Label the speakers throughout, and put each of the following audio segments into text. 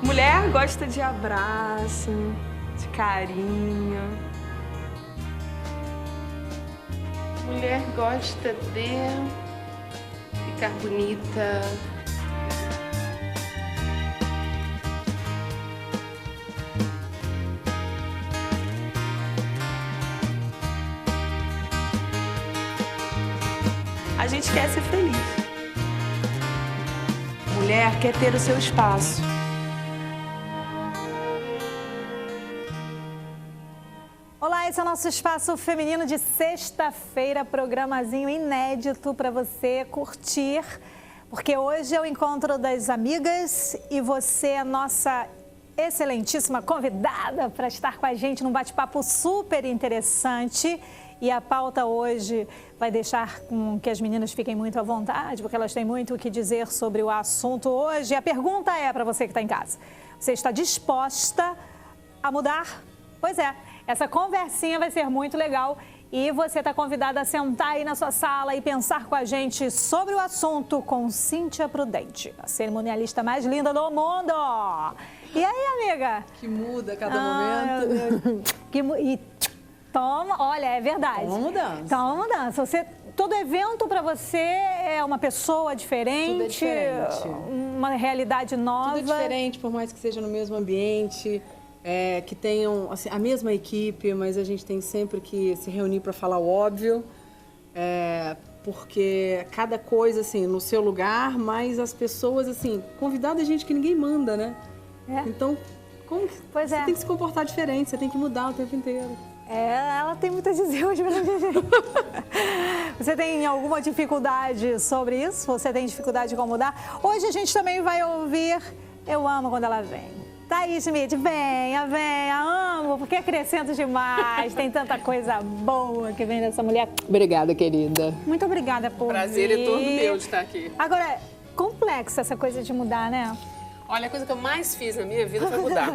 Speaker 1: Mulher gosta de abraço, de carinho.
Speaker 2: Mulher gosta de ficar bonita.
Speaker 1: A gente quer ser feliz. Mulher quer ter o seu espaço.
Speaker 3: Olá, esse é o nosso Espaço Feminino de sexta-feira, programazinho inédito para você curtir, porque hoje é o encontro das amigas e você é nossa excelentíssima convidada para estar com a gente num bate-papo super interessante. E a pauta hoje vai deixar com que as meninas fiquem muito à vontade, porque elas têm muito o que dizer sobre o assunto hoje. E a pergunta é para você que está em casa: você está disposta a mudar? Pois é, essa conversinha vai ser muito legal e você está convidada a sentar aí na sua sala e pensar com a gente sobre o assunto com Cíntia Prudente, a cerimonialista mais linda do mundo. E aí, amiga?
Speaker 4: Que muda a cada momento.
Speaker 3: Toma, olha, é verdade.
Speaker 4: Toma mudança.
Speaker 3: Toma mudança. Todo evento para você é uma pessoa diferente,
Speaker 4: Tudo é diferente.
Speaker 3: Uma realidade nova.
Speaker 4: Tudo é diferente, por mais que seja no mesmo ambiente, que tenham assim, a mesma equipe, mas a gente tem sempre que se reunir para falar o óbvio, porque cada coisa assim no seu lugar, mas as pessoas assim, convidada é gente que ninguém manda, né? Então, você tem que se comportar diferente, você tem que mudar o tempo inteiro.
Speaker 3: Ela tem muito a dizer hoje pra gente. Você tem alguma dificuldade sobre isso? Você tem dificuldade de como mudar? Hoje a gente também vai ouvir Eu Amo Quando Ela Vem. Thaís Schmidt, venha, amo, porque acrescenta demais. Tem tanta coisa boa que vem dessa mulher.
Speaker 4: Obrigada, querida.
Speaker 3: Muito obrigada por
Speaker 2: Prazer
Speaker 3: vir.
Speaker 2: é todo meu de estar aqui.
Speaker 3: Agora, complexa essa coisa de mudar, né?
Speaker 2: Olha, a coisa que eu mais fiz na minha vida foi mudar.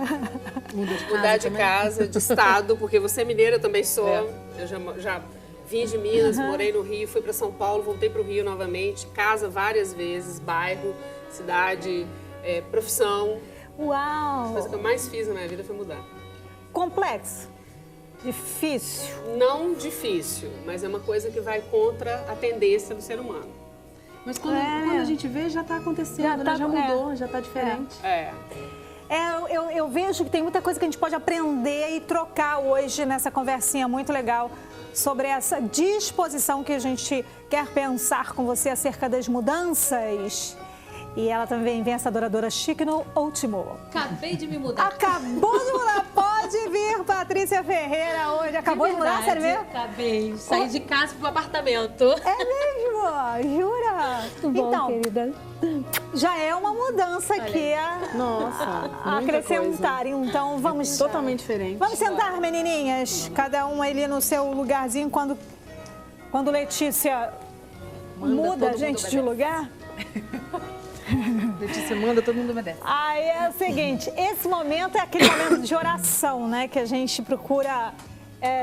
Speaker 2: Mudar de casa, de estado, porque você é mineira, eu também sou. Eu já vim de Minas, morei no Rio, fui para São Paulo, voltei para o Rio novamente, casa várias vezes, bairro, cidade, profissão.
Speaker 3: Uau!
Speaker 2: A coisa que eu mais fiz na minha vida foi mudar.
Speaker 3: Complexo? Difícil?
Speaker 2: Não difícil, mas é uma coisa que vai contra a tendência do ser humano.
Speaker 4: Mas quando a gente vê, já está acontecendo, já mudou, já está diferente.
Speaker 3: Eu vejo que tem muita coisa que a gente pode aprender e trocar hoje nessa conversinha muito legal sobre essa disposição que a gente quer pensar com você acerca das mudanças. E ela também vem essa adoradora chique no último.
Speaker 5: Acabei de me mudar.
Speaker 3: Acabou de mudar. Pode vir, Patrícia Ferreira, hoje. Acabou de mudar, sério mesmo?
Speaker 5: Acabei. Saí de casa pro apartamento.
Speaker 3: É mesmo? Jura?
Speaker 5: Muito bom,
Speaker 3: então,
Speaker 5: querida.
Speaker 3: Já é uma mudança que
Speaker 4: Nossa,
Speaker 3: acrescentar. Então, vamos...
Speaker 4: Totalmente diferente.
Speaker 3: Vamos sentar, menininhas. Cada um ali no seu lugarzinho. Quando Letícia muda a gente de lugar...
Speaker 4: Letícia manda, todo mundo obedece.
Speaker 3: Aí é o seguinte, esse momento é aquele momento de oração, né? Que a gente procura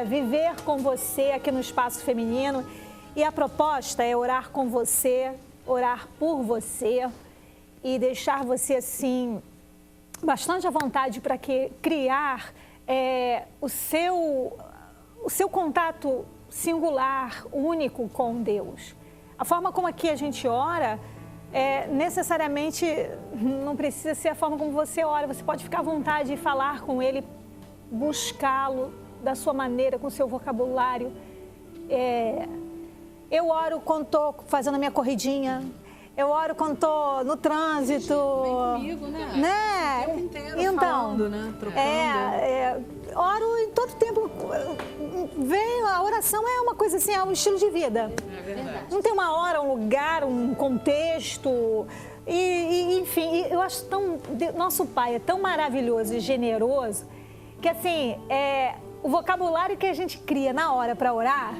Speaker 3: viver com você aqui no Espaço Feminino. E a proposta é orar com você, orar por você e deixar você, assim, bastante à vontade para criar o seu contato singular, único com Deus. A forma como aqui a gente ora... necessariamente não precisa ser a forma como você ora. Você pode ficar à vontade de falar com Ele, buscá-lo da sua maneira, com o seu vocabulário. Eu oro quando estou fazendo a minha corridinha. Eu oro quando estou no trânsito.
Speaker 4: Vem comigo, né? O tempo inteiro
Speaker 3: então,
Speaker 4: falando, né? Trocando.
Speaker 3: Oro em todo tempo. A oração é uma coisa assim, é um estilo de vida.
Speaker 2: É verdade.
Speaker 3: Não tem uma hora, um lugar, um contexto. Enfim, eu acho nosso Pai é tão maravilhoso e generoso que, assim, o vocabulário que a gente cria na hora para orar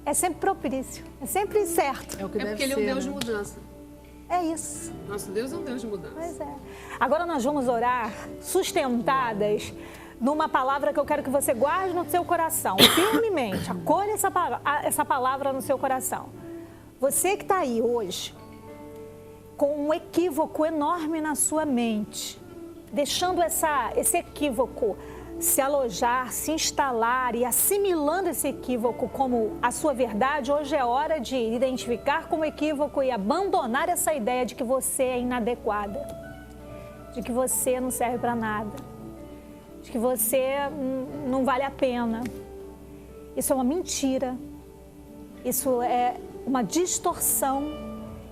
Speaker 3: é sempre propício, é sempre certo.
Speaker 4: É o que deve
Speaker 2: porque Ele é um Deus de mudança.
Speaker 3: É isso.
Speaker 2: Nosso Deus é um Deus de mudança.
Speaker 3: Pois é. Agora nós vamos orar sustentadas numa palavra que eu quero que você guarde no seu coração, firmemente. Acolha essa palavra no seu coração. Você que está aí hoje, com um equívoco enorme na sua mente, deixando esse equívoco se alojar, se instalar e assimilando esse equívoco como a sua verdade, hoje é hora de identificar como equívoco e abandonar essa ideia de que você é inadequada, de que você não serve para nada, de que você não vale a pena. Isso é uma mentira, isso é uma distorção,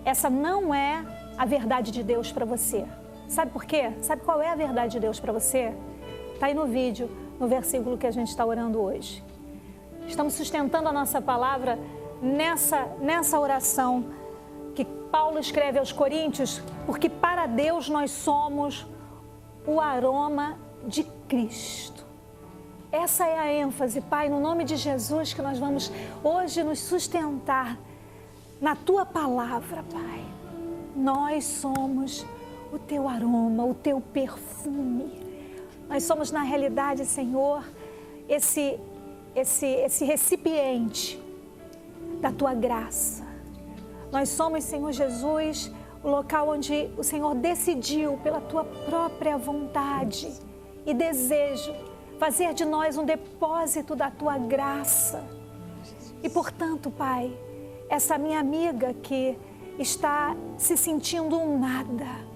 Speaker 3: essa não é a verdade de Deus para você. Sabe por quê? Sabe qual é a verdade de Deus para você? Está aí no vídeo, no versículo que a gente está orando hoje. Estamos sustentando a nossa palavra nessa oração que Paulo escreve aos Coríntios, porque para Deus nós somos o aroma de Cristo. Essa é a ênfase, Pai, no nome de Jesus, que nós vamos hoje nos sustentar na Tua palavra, Pai. Nós somos o Teu aroma, o Teu perfume. Nós somos, na realidade, Senhor, esse recipiente da Tua graça. Nós somos, Senhor Jesus, o local onde o Senhor decidiu, pela Tua própria vontade e desejo, fazer de nós um depósito da Tua graça. E, portanto, Pai, essa minha amiga que está se sentindo um nada,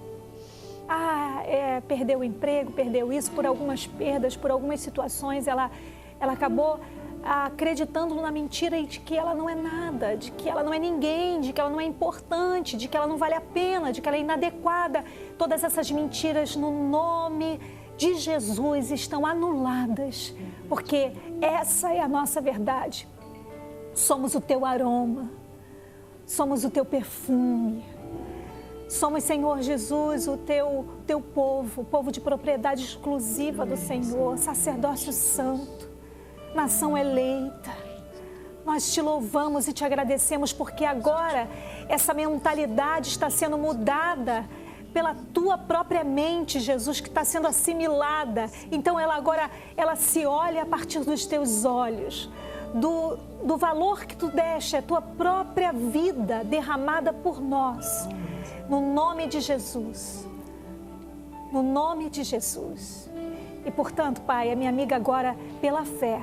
Speaker 3: perdeu o emprego, perdeu isso por algumas perdas, por algumas situações, ela acabou acreditando na mentira de que ela não é nada, de que ela não é ninguém, de que ela não é importante, de que ela não vale a pena, de que ela é inadequada. Todas essas mentiras, no nome de Jesus, estão anuladas, porque essa é a nossa verdade. Somos o Teu aroma, somos o Teu perfume. Somos, Senhor Jesus, o teu povo, povo de propriedade exclusiva do Senhor, sacerdócio santo, nação eleita. Nós Te louvamos e Te agradecemos porque agora essa mentalidade está sendo mudada pela Tua própria mente, Jesus, que está sendo assimilada. Então ela se olha a partir dos Teus olhos, do valor que Tu deste, a Tua própria vida derramada por nós. No nome de Jesus, no nome de Jesus. E, portanto, Pai, a minha amiga agora, pela fé,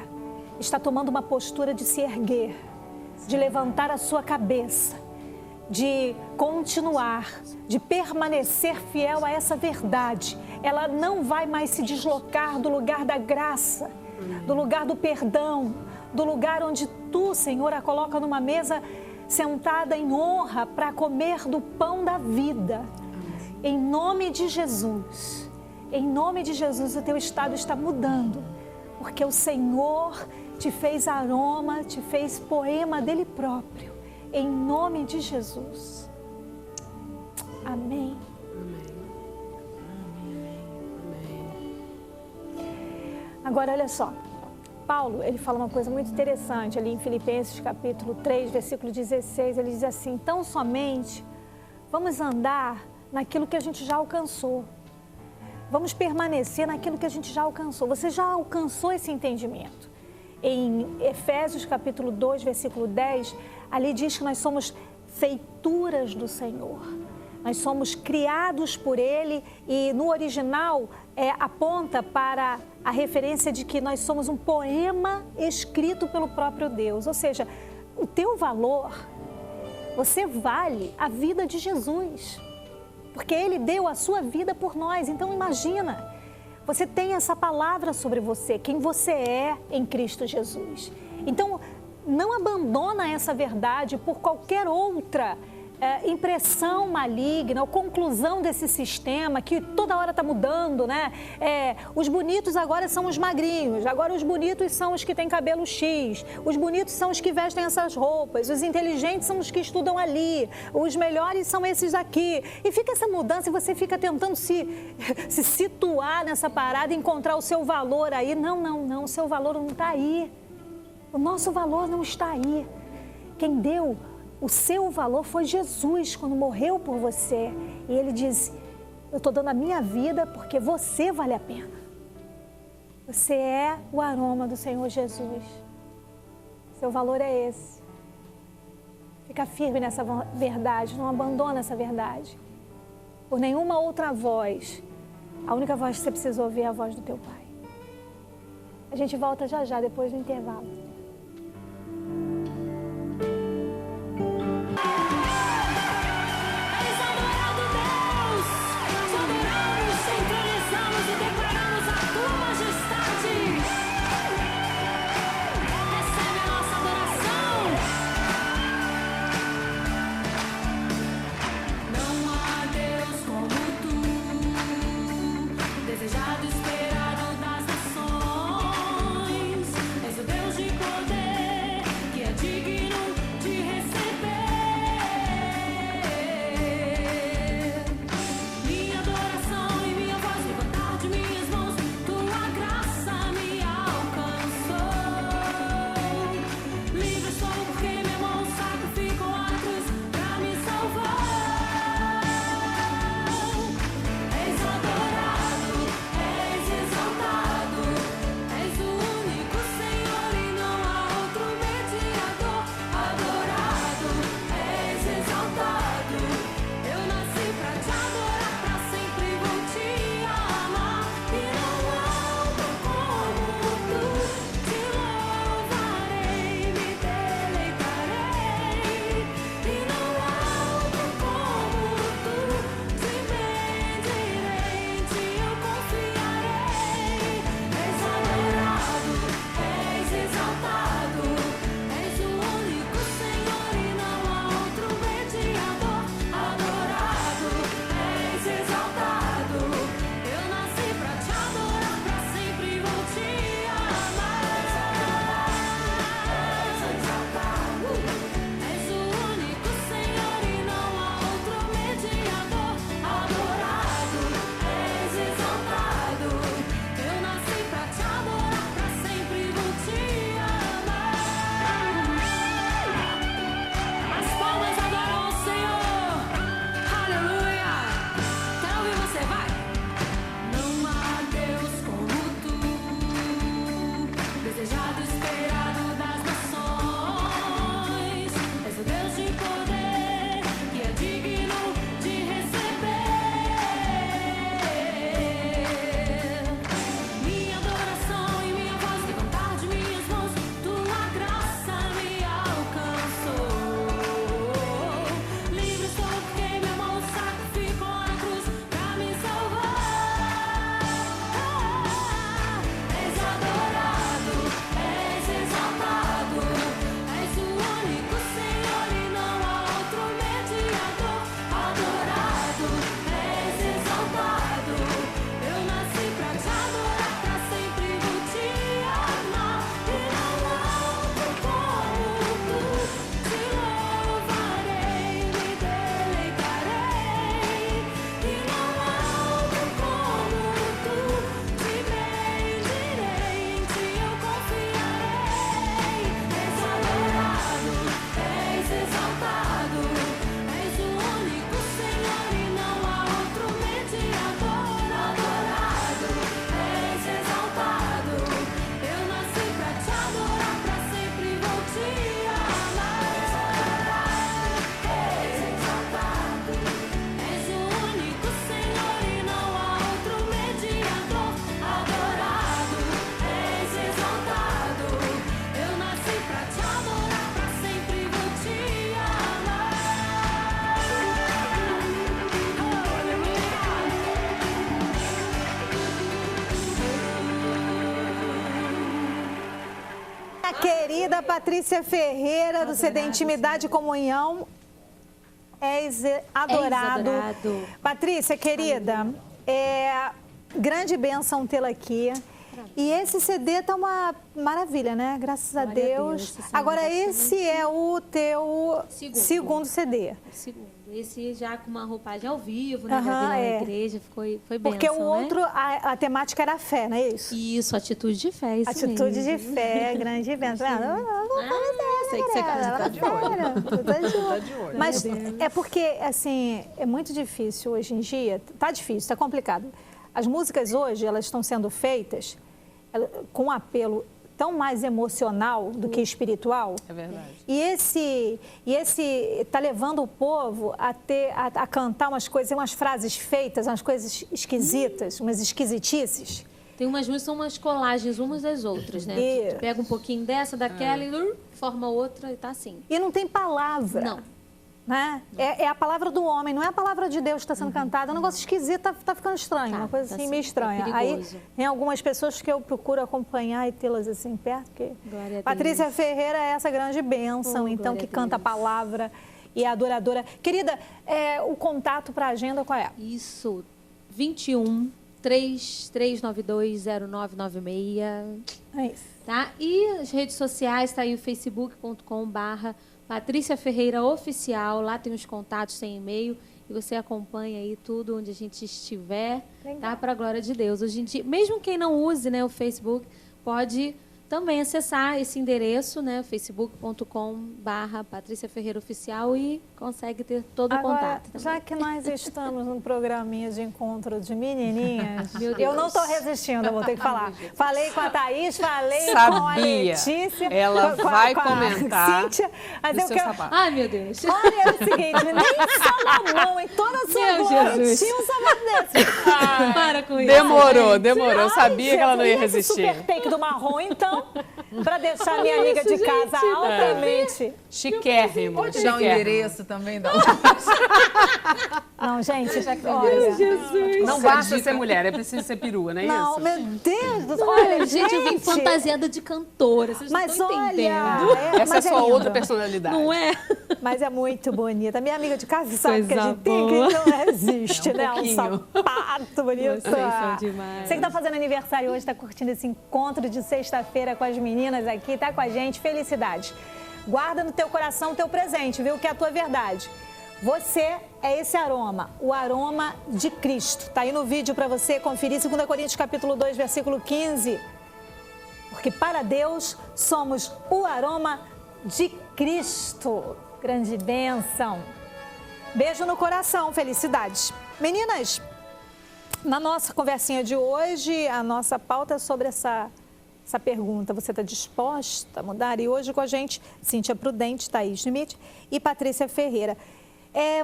Speaker 3: está tomando uma postura de se erguer, de levantar a sua cabeça, de continuar, de permanecer fiel a essa verdade. Ela não vai mais se deslocar do lugar da graça, do lugar do perdão, do lugar onde Tu, Senhor, a coloca numa mesa sentada em honra para comer do pão da vida. Em nome de Jesus, o teu estado está mudando, porque o Senhor te fez aroma, te fez poema dele próprio. Em nome de Jesus. Amém. Agora, olha só. Paulo, ele fala uma coisa muito interessante ali em Filipenses capítulo 3, versículo 16, ele diz assim: tão somente vamos andar naquilo que a gente já alcançou. Vamos permanecer naquilo que a gente já alcançou. Você já alcançou esse entendimento. Em Efésios capítulo 2, versículo 10, ali diz que nós somos feituras do Senhor. Nós somos criados por Ele e no original aponta para a referência de que nós somos um poema escrito pelo próprio Deus. Ou seja, o teu valor, você vale a vida de Jesus, porque Ele deu a sua vida por nós. Então imagina, você tem essa palavra sobre você, quem você é em Cristo Jesus. Então não abandona essa verdade por qualquer outra impressão maligna ou conclusão desse sistema que toda hora está mudando, né? Os bonitos agora são os magrinhos, agora os bonitos são os que têm cabelo X, os bonitos são os que vestem essas roupas, os inteligentes são os que estudam ali, os melhores são esses aqui. E fica essa mudança e você fica tentando se situar nessa parada, encontrar o seu valor aí. Não, o seu valor não está aí. O nosso valor não está aí. Quem deu o seu valor foi Jesus, quando morreu por você. E Ele diz: eu estou dando a minha vida porque você vale a pena. Você é o aroma do Senhor Jesus. Seu valor é esse. Fica firme nessa verdade, não abandona essa verdade. por nenhuma outra voz. A única voz que você precisa ouvir é a voz do teu Pai. A gente volta já já, depois do intervalo. Querida Patrícia Ferreira, do CD Intimidade e Comunhão, és adorado. Patrícia, querida, grande bênção tê-la aqui. E esse CD tá uma maravilha, né? Graças a Deus. Agora, esse é o teu segundo CD.
Speaker 5: Esse já com uma roupagem ao vivo, né? Na igreja, foi bênção,
Speaker 3: porque o outro, a temática era a fé, não é isso?
Speaker 5: Isso, atitude de fé, isso
Speaker 3: atitude
Speaker 5: mesmo.
Speaker 3: de fé, grande bênção.
Speaker 5: Sei que você tá de
Speaker 3: olho. Mas é porque, assim, é muito difícil hoje em dia, tá difícil, tá complicado. As músicas hoje, elas estão sendo feitas com apelo tão mais emocional do que espiritual.
Speaker 2: É verdade.
Speaker 3: E esse tá levando o povo a cantar umas frases feitas, umas coisas esquisitas, umas esquisitices.
Speaker 5: Tem umas músicas, são umas colagens umas das outras, né?
Speaker 3: E...
Speaker 5: Tu pega um pouquinho dessa, daquela e forma outra e tá assim.
Speaker 3: E não tem palavra.
Speaker 5: Não.
Speaker 3: Né? É a palavra do homem, não é a palavra de Deus que está sendo cantada. É um negócio esquisito, tá ficando estranho, uma coisa assim meio estranha. Aí tem algumas pessoas que eu procuro acompanhar e tê-las assim perto, porque Patrícia Ferreira é essa grande bênção, então, que canta a palavra e é adoradora. Querida, o contato para a agenda qual é?
Speaker 5: Isso, 21 3392 0996.
Speaker 3: É isso.
Speaker 5: Tá? E as redes sociais, tá aí o facebook.com/. Patrícia Ferreira Oficial, lá tem os contatos, tem e-mail, e você acompanha aí tudo onde a gente estiver, tá? Para a glória de Deus. Hoje em dia, mesmo quem não use, né, o Facebook, pode também acessar esse endereço, né, facebook.com/Patrícia Ferreira Oficial e consegue ter todo o contato.
Speaker 3: Já que nós estamos num programinha de encontro de menininhas, eu não estou resistindo, eu vou ter que falar. Falei com a Thaís, falei com a Letícia.
Speaker 2: Ela vai comentar.
Speaker 3: Cíntia, mas eu quero...
Speaker 5: Ai, meu Deus.
Speaker 3: Olha, é o seguinte, nem Salomão, em toda a sua glória, tinha um sapato desse.
Speaker 5: Para com isso.
Speaker 2: Demorou. Eu sabia que ela não ia resistir.
Speaker 3: Super take do marrom, então, para deixar minha amiga de casa altamente...
Speaker 2: Chiquérrimo.
Speaker 6: Pode dar um endereço também?
Speaker 3: Não, gente, olha...
Speaker 5: Jesus.
Speaker 2: Não basta ser mulher, é preciso ser perua, não é
Speaker 3: Não,
Speaker 2: isso?
Speaker 3: meu Deus do céu. Olha,
Speaker 5: Gente, eu vim fantasiada de cantora, vocês não estão entendendo.
Speaker 2: Essa é sua outra personalidade.
Speaker 5: Não é?
Speaker 3: Mas é muito bonita. Minha amiga de casa sabe que a gente tem
Speaker 5: boa.
Speaker 3: que não existe, né? Um sapato bonito.
Speaker 5: Vocês são demais.
Speaker 3: Você que tá fazendo aniversário hoje, está curtindo esse encontro de sexta-feira com as meninas aqui, tá com a gente. Felicidade. Guarda no teu coração o teu presente, viu? Que é a tua verdade. Você é esse aroma, o aroma de Cristo. Tá aí no vídeo para você conferir, 2 Coríntios capítulo 2, versículo 15. Porque para Deus somos o aroma de Cristo. Grande bênção. Beijo no coração, felicidades. Meninas, na nossa conversinha de hoje, a nossa pauta é sobre essa pergunta. Você está disposta a mudar? E hoje com a gente, Cíntia Prudente, Thaís Schmidt e Patrícia Ferreira.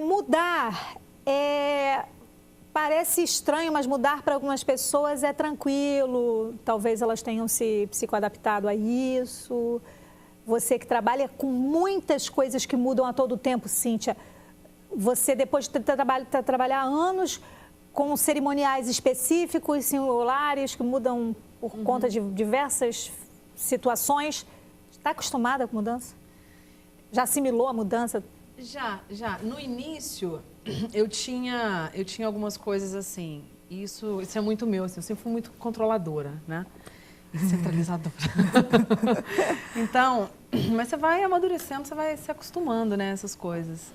Speaker 3: Mudar parece estranho, mas mudar para algumas pessoas é tranquilo. Talvez elas tenham se psicoadaptado a isso. Você que trabalha com muitas coisas que mudam a todo tempo, Cíntia, você depois de trabalhar anos com cerimoniais específicos, singulares, que mudam por conta de diversas situações, está acostumada com mudança? Já assimilou a mudança?
Speaker 6: Já. No início, eu tinha algumas coisas assim, isso é muito meu, assim, eu sempre fui muito controladora, né? Centralizadora. Então, mas você vai amadurecendo, você vai se acostumando, né, essas coisas.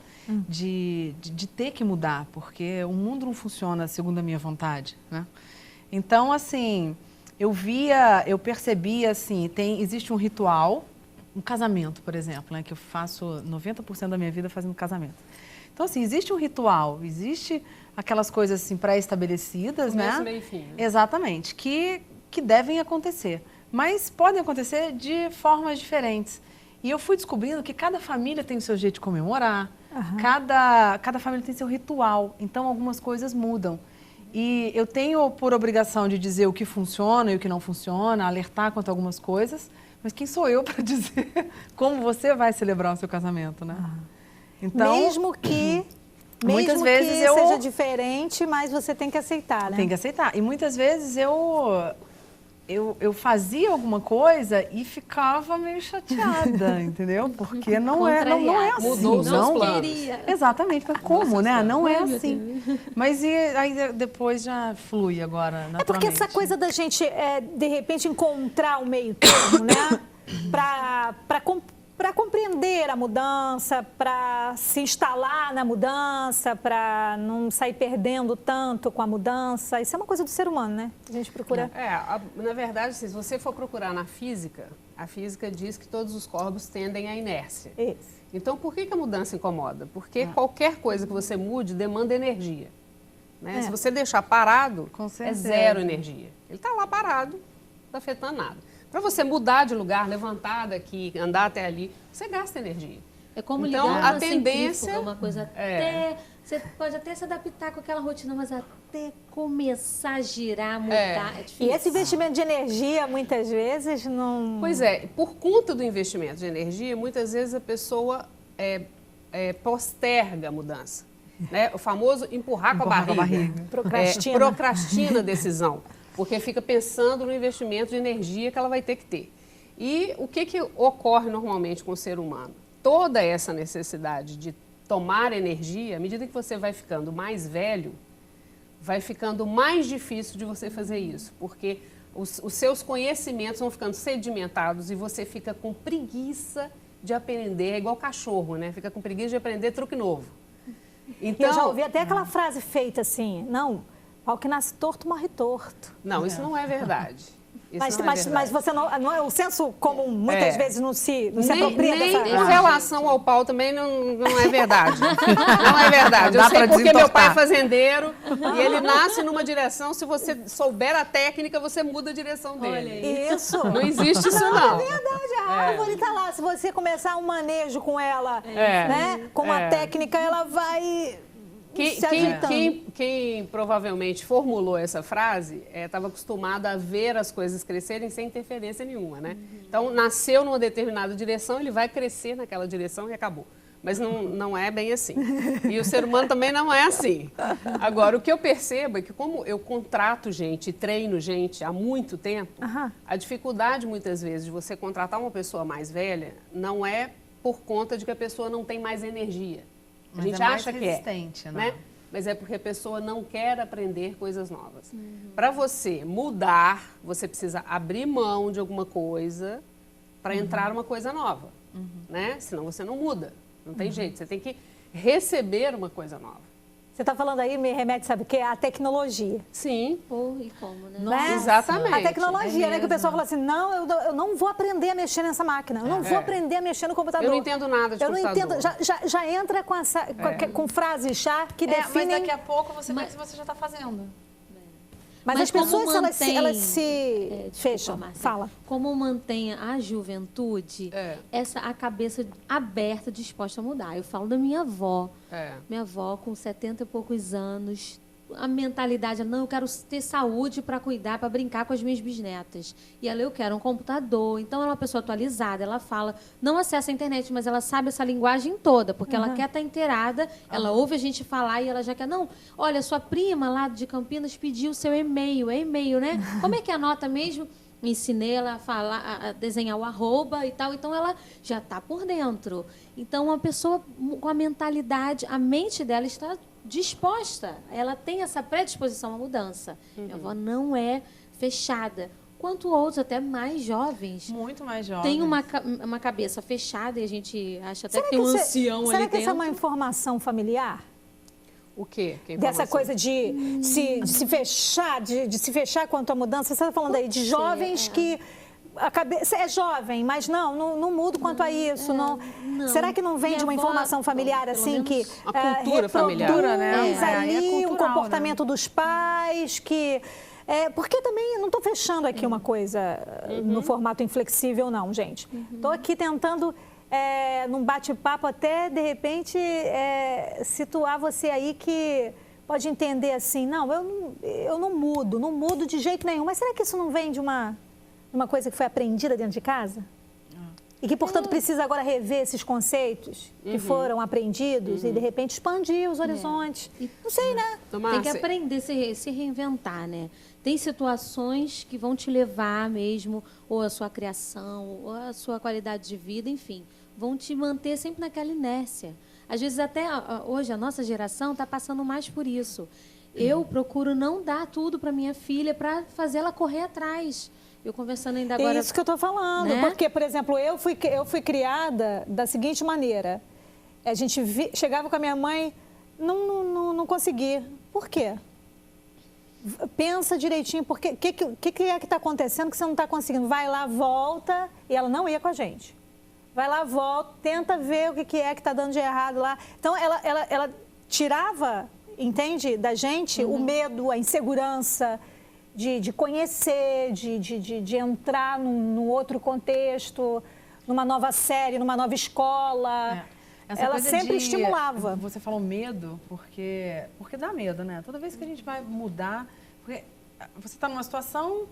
Speaker 6: De ter que mudar, porque o mundo não funciona segundo a minha vontade, né? Então, assim, eu percebia, assim, existe um ritual, um casamento, por exemplo, né, que eu faço 90% da minha vida fazendo casamento. Então, assim, existe um ritual, existe aquelas coisas, assim, pré-estabelecidas, né?
Speaker 2: Começo, meio e fim.
Speaker 6: Exatamente, que devem acontecer, mas podem acontecer de formas diferentes. E eu fui descobrindo que cada família tem o seu jeito de comemorar, cada família tem seu ritual, então algumas coisas mudam. E eu tenho por obrigação de dizer o que funciona e o que não funciona, alertar quanto a algumas coisas, mas quem sou eu para dizer como você vai celebrar o seu casamento, né? Então,
Speaker 3: mesmo que
Speaker 6: muitas vezes
Speaker 3: seja diferente, mas você tem que aceitar, né?
Speaker 6: Tem que aceitar. E muitas vezes eu fazia alguma coisa e ficava meio chateada, entendeu? Porque não é assim.
Speaker 2: Mudou os seus planos.
Speaker 6: Exatamente, mas como, né? Não é assim. Mas aí depois já flui agora, naturalmente.
Speaker 3: É porque essa coisa da gente, de repente, encontrar o meio termo, né? Para compreender a mudança, para se instalar na mudança, para não sair perdendo tanto com a mudança. Isso é uma coisa do ser humano, né? A gente procura...
Speaker 2: Na verdade, se você for procurar na física, a física diz que todos os corpos tendem à inércia.
Speaker 3: Isso.
Speaker 2: Então, por que a mudança incomoda? Porque qualquer coisa que você mude demanda energia. Né? Se você deixar parado, é zero energia. Ele está lá parado, não está afetando nada. Para você mudar de lugar, levantar daqui, andar até ali, você gasta energia.
Speaker 5: É como
Speaker 2: então,
Speaker 5: ligar
Speaker 2: a tendência,
Speaker 5: uma coisa até... Você pode até se adaptar com aquela rotina, mas até começar a girar, mudar, é difícil.
Speaker 3: E esse investimento de energia, muitas vezes, não...
Speaker 2: Pois é, por conta do investimento de energia, muitas vezes a pessoa posterga a mudança. Né? O famoso empurrar com a barriga. Procrastina a decisão, porque fica pensando no investimento de energia que ela vai ter que ter. E o que ocorre normalmente com o ser humano? Toda essa necessidade de tomar energia, à medida que você vai ficando mais velho, vai ficando mais difícil de você fazer isso, porque os seus conhecimentos vão ficando sedimentados e você fica com preguiça de aprender, é igual cachorro, né? Fica com preguiça de aprender truque novo. Então,
Speaker 3: eu já ouvi até aquela frase feita assim, não, pau que nasce torto, morre torto.
Speaker 2: Não, isso não é verdade.
Speaker 3: Mas você não é o senso comum, muitas vezes não se apropria dessa...
Speaker 2: Nem com relação ao pau também não é verdade. Não é verdade. Eu sei porque meu pai é fazendeiro e ele nasce numa direção, se você souber a técnica, você muda a direção dele.
Speaker 3: Isso.
Speaker 2: Não existe isso não.
Speaker 3: É verdade, a árvore está lá. Se você começar um manejo com ela, né, com uma técnica, ela vai...
Speaker 2: Quem provavelmente formulou essa frase estava acostumado a ver as coisas crescerem sem interferência nenhuma, né? Então, nasceu numa determinada direção, ele vai crescer naquela direção e acabou. Mas não é bem assim. E o ser humano também não é assim. Agora, o que eu percebo é que como eu contrato gente, treino gente há muito tempo, a dificuldade muitas vezes de você contratar uma pessoa mais velha não é por conta de que a pessoa não tem mais energia. A gente acha que né? Mas é porque a pessoa não quer aprender coisas novas. Para você mudar, você precisa abrir mão de alguma coisa para entrar uma coisa nova, né? Senão você não muda, não tem jeito. Você tem que receber uma coisa nova.
Speaker 3: Você está falando aí, me remete, sabe o quê? A tecnologia.
Speaker 2: Sim.
Speaker 5: E como, né?
Speaker 3: Né?
Speaker 2: Exatamente.
Speaker 3: A tecnologia, né? Que o pessoal fala assim, não, eu não vou aprender a mexer nessa máquina, eu não vou aprender a mexer no computador.
Speaker 2: Eu não entendo nada de computador.
Speaker 3: Eu não entendo, já entra com frases-chá que definem...
Speaker 6: Mas daqui a pouco você vê que você já está fazendo.
Speaker 3: Mas as pessoas, elas se fecham. Fala.
Speaker 5: Como mantém a juventude, a cabeça aberta, disposta a mudar. Eu falo da minha avó. Minha avó, com 70 e poucos anos, a mentalidade, não, eu quero ter saúde para cuidar, para brincar com as minhas bisnetas. E ela, eu quero um computador. Então, ela é uma pessoa atualizada, ela fala, não acessa a internet, mas ela sabe essa linguagem toda, porque ela quer estar inteirada, ela ouve a gente falar e ela já quer, não, olha, sua prima lá de Campinas pediu o seu e-mail, né? Como é que anota mesmo? Ensinei ela a falar, a desenhar o arroba e tal, então ela já está por dentro. Então, uma pessoa com a mentalidade, a mente dela está disposta, ela tem essa predisposição à mudança. Minha avó não é fechada. Quanto outros, até mais jovens.
Speaker 6: Muito mais jovens.
Speaker 5: Tem uma cabeça fechada e a gente acha até que tem um ancião ali dentro.
Speaker 3: Será que essa é uma informação familiar?
Speaker 2: O quê?
Speaker 3: Dessa coisa de se fechar quanto à mudança. Você está falando aí de jovens que... A cabeça é jovem, mas não mudo quanto a isso. Não. Será que não vem de uma informação familiar assim que
Speaker 2: a cultura familiar,
Speaker 3: né? Ali um comportamento dos pais que porque também não estou fechando aqui uma coisa no formato inflexível, não, gente. Estou aqui tentando num bate-papo até de repente situar você aí que pode entender assim, não, eu não mudo de jeito nenhum. Mas será que isso não vem de uma coisa que foi aprendida dentro de casa? E que, portanto, precisa agora rever esses conceitos que foram aprendidos e, de repente, expandir os horizontes. Não sei, né?
Speaker 5: Tem que aprender a se reinventar, né? Tem situações que vão te levar mesmo, ou a sua criação, ou a sua qualidade de vida, enfim, vão te manter sempre naquela inércia. Às vezes, até hoje, a nossa geração está passando mais por isso. Eu procuro não dar tudo para minha filha para fazer ela correr atrás. Eu conversando ainda agora...
Speaker 3: É isso que eu estou falando, né? Porque, por exemplo, eu fui criada da seguinte maneira. A gente chegava com a minha mãe, não conseguia. Por quê? Pensa direitinho, porque o que é que está acontecendo que você não está conseguindo? Vai lá, volta, e ela não ia com a gente. Vai lá, volta, tenta ver o que é que está dando de errado lá. Então, ela tirava, entende, da gente o medo, a insegurança... de conhecer, de entrar num outro contexto, numa nova série, numa nova escola. Ela sempre estimulava.
Speaker 6: Você falou medo, porque dá medo, né? Toda vez que a gente vai mudar, porque você está numa situação,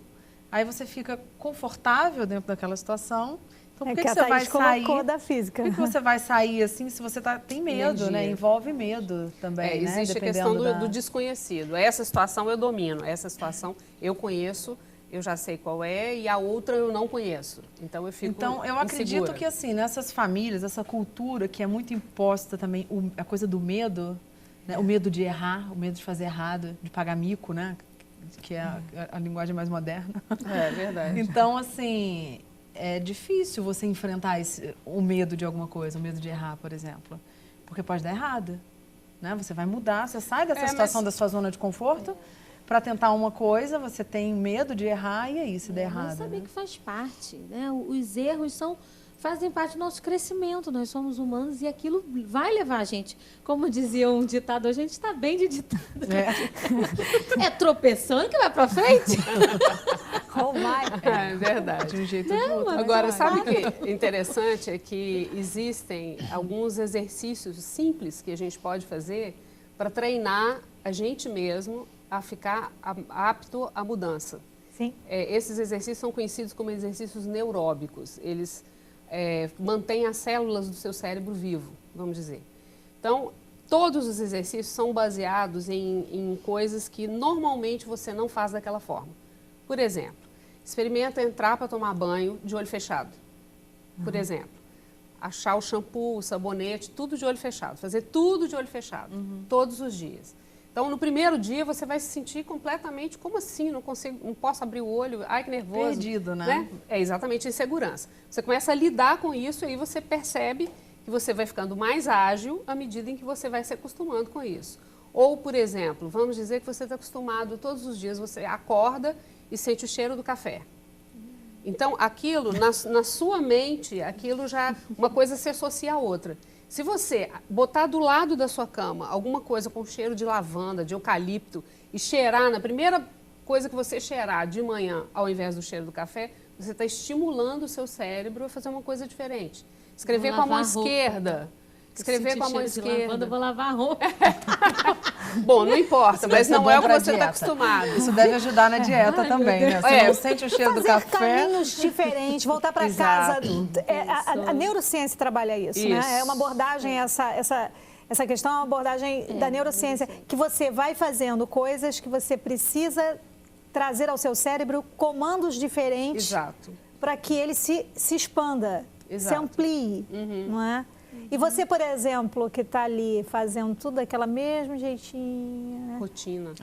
Speaker 6: aí você fica confortável dentro daquela situação. Então, por que você vai sair
Speaker 3: da física?
Speaker 6: Por que você vai sair assim se você tem medo, né? Envolve medo também, né?
Speaker 2: Existe a questão do desconhecido. Essa situação eu domino, essa situação eu conheço, eu já sei qual é, e a outra eu não conheço. Então eu fico
Speaker 6: Então, eu acredito que assim, nessas famílias, essa cultura que é muito imposta também, a coisa do medo, né? O medo de errar, o medo de fazer errado, de pagar mico, né? Que é a linguagem mais moderna.
Speaker 2: É verdade.
Speaker 6: Então, assim, é difícil você enfrentar o medo de alguma coisa, o medo de errar, por exemplo. Porque pode dar errado, né? Você vai mudar, você sai dessa situação da sua zona de conforto para tentar uma coisa, você tem medo de errar e aí se der errado.
Speaker 5: Mas saber,
Speaker 6: né?
Speaker 5: que faz parte, né? Os erros fazem parte do nosso crescimento. Nós somos humanos e aquilo vai levar a gente. Como dizia um ditado, a gente está bem de ditado. É tropeçando que vai para frente?
Speaker 2: É verdade.
Speaker 6: De um jeito ou de outro.
Speaker 2: Agora, sabe o que é interessante? É que existem alguns exercícios simples que a gente pode fazer para treinar a gente mesmo a ficar apto à mudança.
Speaker 3: Sim.
Speaker 2: Esses exercícios são conhecidos como exercícios neuróbicos. Eles mantêm as células do seu cérebro vivo, vamos dizer. Então, todos os exercícios são baseados em coisas que normalmente você não faz daquela forma. Por exemplo, experimenta entrar para tomar banho de olho fechado. Por exemplo, achar o shampoo, o sabonete, tudo de olho fechado. Fazer tudo de olho fechado, todos os dias. Então, no primeiro dia, você vai se sentir completamente, como assim? Não posso abrir o olho, ai que nervoso.
Speaker 6: Perdido, né?
Speaker 2: É exatamente insegurança. Você começa a lidar com isso e aí você percebe que você vai ficando mais ágil à medida em que você vai se acostumando com isso. Ou, por exemplo, vamos dizer que você está acostumado, todos os dias você acorda e sente o cheiro do café. Então, aquilo, na sua mente, aquilo já, uma coisa se associa à outra. Se você botar do lado da sua cama alguma coisa com cheiro de lavanda, de eucalipto, e cheirar, na primeira coisa que você cheirar de manhã, ao invés do cheiro do café, você está estimulando o seu cérebro a fazer uma coisa diferente. Escrever com a mão esquerda. Escrever com a mão esquerda.
Speaker 5: Eu vou lavar a roupa.
Speaker 2: Bom, não importa, mas não é o que você está acostumado.
Speaker 6: Isso deve ajudar na dieta também, né? Você não sente o cheiro do café.
Speaker 3: Fazer caminhos diferentes, voltar para casa. A neurociência trabalha isso, né? É uma abordagem, essa questão é uma abordagem da neurociência, que você vai fazendo coisas que você precisa trazer ao seu cérebro comandos diferentes para que ele se expanda, se amplie, não é? E você, por exemplo, que está ali fazendo tudo daquela mesmo jeitinho, né?
Speaker 2: Rotina.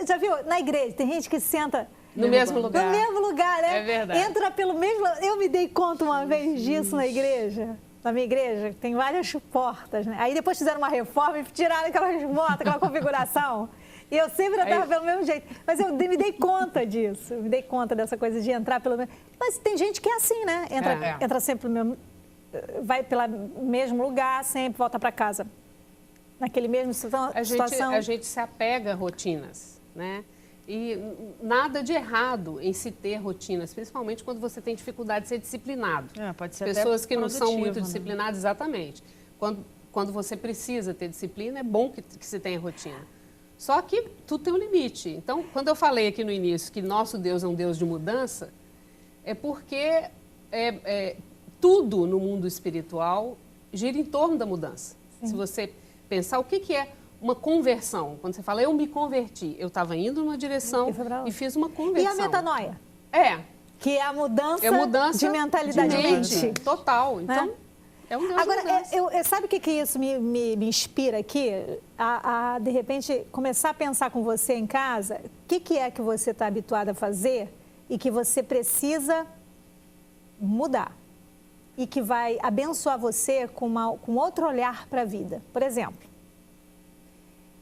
Speaker 3: Já viu? Na igreja, tem gente que senta
Speaker 2: no mesmo lugar.
Speaker 3: No mesmo lugar, né?
Speaker 2: É verdade.
Speaker 3: Entra pelo mesmo... Eu me dei conta uma vez disso na igreja. Na minha igreja, tem várias portas, né? Aí depois fizeram uma reforma e tiraram aquelas portas, aquela configuração. E eu sempre entrava pelo mesmo jeito. Mas eu me dei conta disso. Eu me dei conta dessa coisa de entrar pelo mesmo... Mas tem gente que é assim, né? Entra sempre pelo mesmo... Vai pelo mesmo lugar, sempre volta para casa. Naquele mesmo situação.
Speaker 2: A gente se apega a rotinas, né? E nada de errado em se ter rotinas, principalmente quando você tem dificuldade de ser disciplinado.
Speaker 6: Pode ser
Speaker 2: pessoas que não são muito disciplinadas, exatamente. Quando você precisa ter disciplina, é bom que se tenha rotina. Só que tudo tem um limite. Então, quando eu falei aqui no início que nosso Deus é um Deus de mudança, é porque tudo no mundo espiritual gira em torno da mudança. Sim. Se você pensar, o que é uma conversão? Quando você fala, eu me converti, eu estava indo numa direção e fiz uma conversão.
Speaker 3: E a metanoia? Que é a mudança de mentalidade.
Speaker 2: De mente. Total. Então, é um Deus
Speaker 3: Agora,
Speaker 2: de mudança.
Speaker 3: sabe o que isso me inspira aqui? A, de repente, começar a pensar com você em casa, o que é que você está habituado a fazer e que você precisa mudar? E que vai abençoar você com outro olhar para a vida. Por exemplo,